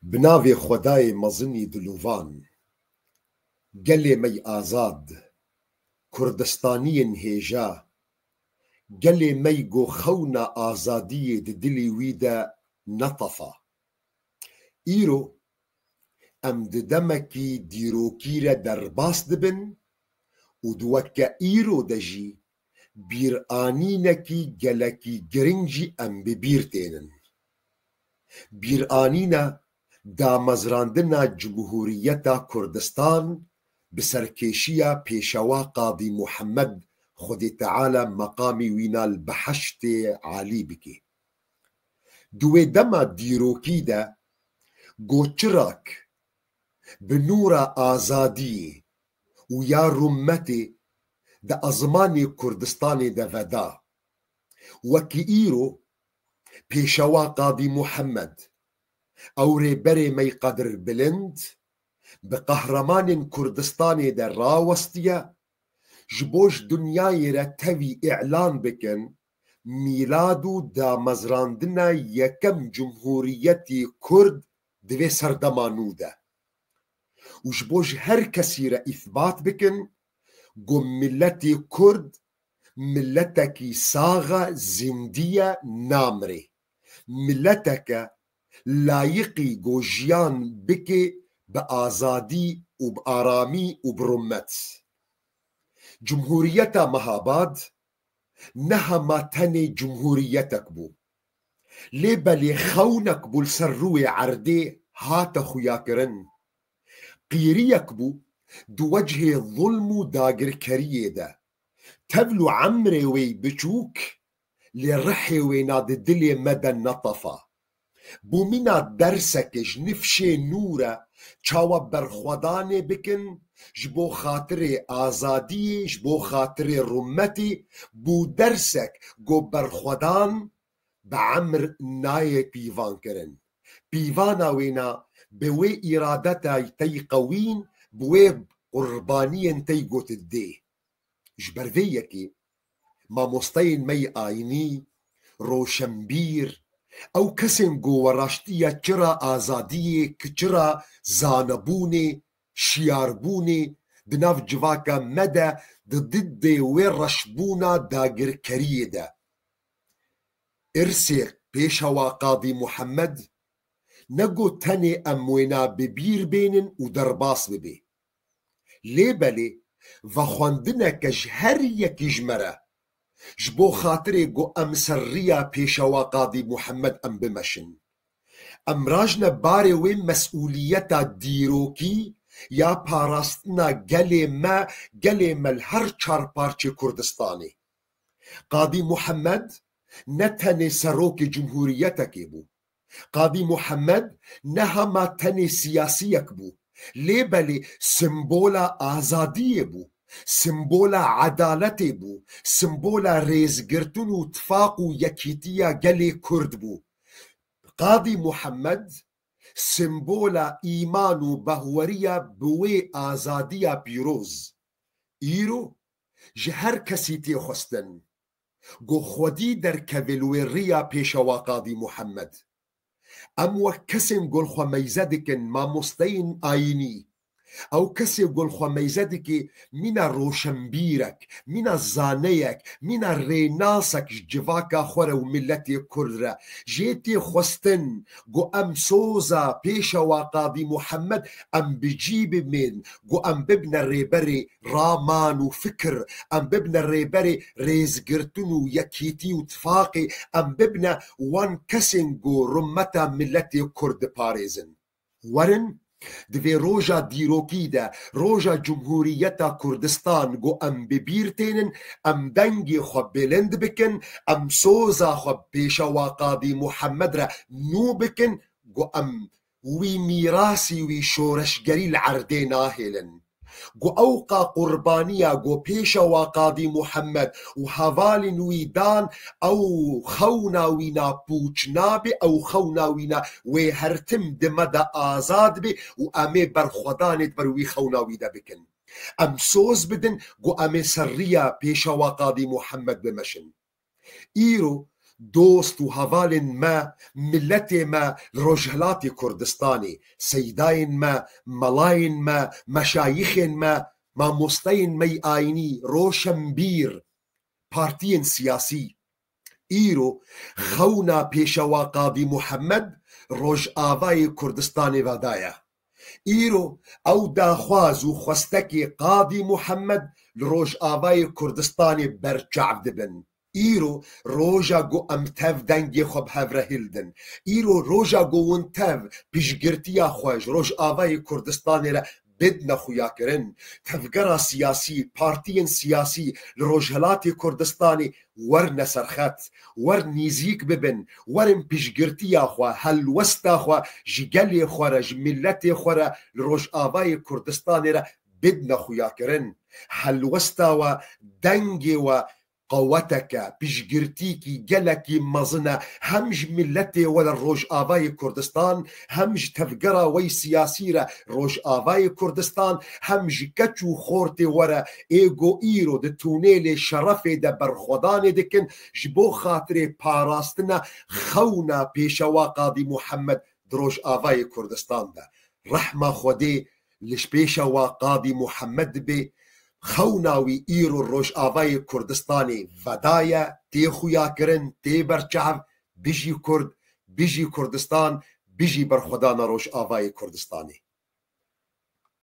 بناوی خدای مزنی دلوان گلی می آزاد کردستانین هیجا گلی می گو خونا آزادی دلی ویدا نطفا ایرو ام دمکی دیروکی را درباس دبن و دوکا ایرو دجی بیر آنینکی گلکی گرنجی ام ببیر تینن بیر آنینا دا مزراندنا جمهوریتا کردستان بسرکیشیا پیشوا قاضی محمد خودی تعالی مقامی وینا البحشت عالی بکی دوی دما دیروکی دا گوچراک بنورا آزادی و یا رمتی دا ازمانی کردستانی دا ودا وکی ایرو پیشوا قاضی محمد او ریبری می قدر بلند بقهرمان کردستانی در راوستیا جبوش دنیای را توی اعلان بکن میلادو دا مزراندنا یکم جمهوریتی کرد دوی سردمانو ده و جبوش هر کسی را اثبات بکن گو ملتی کرد ملتکی ساغا زندیه نامره ملتک لایقی گو جیان بکی به آزادی و بآرامی و برمت جمهوریتا مهاباد نه ما تنی جمهوریتک بو لیبلی خونک بول سر روی عرده هات خویا کرن قیریک بو دو وجه ظلم و داگر کریه ده تبلو عمري وي بچوك لرحي ويناد دلي مدى نطفا بومينا درسكش نفشي نورا چاوا برخوداني بكن جبو خاطر آزادي جبو خاطر رمتي بو درسك جو برخودان بعمر ناي بيوان كرن بيوانا وينا بوي إرادتا تي قوين بوي قربانيا تي قوت الدي جبرفيكي ما مستين مي آيني روشنبير او کسین گو وراشتیا چرا آزادی کچرا زانبونی شیاربونی بناف جواکا مدى ضد ورشبونا داگر کریه ده ارسي پیشوا قاضی محمد نگو تنی اموینا ببیر بینن و درباس ببی لیبلی و خواندنه کج هر یکی جمره جبو خاطري جو ام سريا بيشوا قاضي محمد ام بمشن ام راجنا باري وين مسؤوليتا ديروكي يا باراستنا قلي ما الهر چار پارچه كردستاني قاضي محمد نتني سروك جمهوريتك بو قاضي محمد نهما تني سياسيك بو ليبلي سمبولا آزادي بو سمبولا عدالت بو سمبولا ريزگرتن و اتفاق و یکیتیا گلی کرد بو قاضی محمد سمبولا ایمان و بهوریا بوی آزادیا پیروز ایرو جهر کسی تی خستن گو خودی در کولوریا پیشوا قاضی محمد ام وکسن گل خو میزدکن ما مستین آینی او کسی گل خو میزدکی مینا روشنبیرک مینا زانیک مینا ریناسک جواکا خوره و ملتی کرد جیتی خستن گو ام سوزا پیشوا قاضی محمد ام بجیب من گو ام ببن ریبری رامان و فکر ام ببن ریبری ریزگرتن و یکیتی و اتفاقی ام ببن وان کسین گو رمتا ملتی کرد پاریزن ورن دوی روژا دیروکی ده روژا جمهوریتا کردستان گو ام ببیر تینن ام دنگی خو بلند بکن ام سوزا خو پیشوا قاضی محمد را نو بکن گو ام وی میراسی وی شورشگری العرده ناهلن گو اوقا قربانیا گو پیشوا قاضی محمد و حوال نویدان او خونا وینا پوچ نابی او خونا وینا وی هرتم دمدا آزاد بی و امی برخودانت بر وی خونا ویدا بکن ام سوز بدن گو امی سریا پیشوا قاضی محمد بمشن ایرو دوست و هەواڵên me milletê me Rojhilatê Kurdistanê seydayên me melayên me meşayixên me mamosteyên me ayinî roşenbîr partiyên siyasî îro xewna pêşewa Qadî Muhemed Rojavayê Kurdistanê vedaye. îro ew daxwaz û xwestekê Qadî Muhemed li Rojavayê Kurdistanê berçav dibin. îro roja got em tev dengê xwe bi hev re hildin. îro roja got hûn tev piştgirtiya xwe ji Rojavayê Kurdistanê re بدنا خویاکرین تفگرا سیاسی پارتیین سیاسی لروجهلاتي کردستانی ورن سرخط ور نیزیک ببن ورن پیشگرتی خوا هلوستا خوا جگلی خورا جملتی خورا لروج آوای کردستانی را بدنا خویاکرین هلوستا و دنگی و قوتك بشجرتيكي جلكي مزنة همج ملتي ولا روج آواي كردستان همج تفقرا وي سياسيرة روج آواي كردستان همج كتشو خورتي ورا ايغو ايرو ده تونيلي شرفي ده برخودان دكن جبو خاطري باراستنا خونا بيشوا قاضي محمد دروج آواي كردستان ده رحمة خودي لش بيشوا قاضي محمد بي خوناوی ایرو روش آوای کردستانی ودایه تی خویا کرن تی برچاو بیجی کرد بیجی کردستان بیجی برخودان روش آوای کردستانی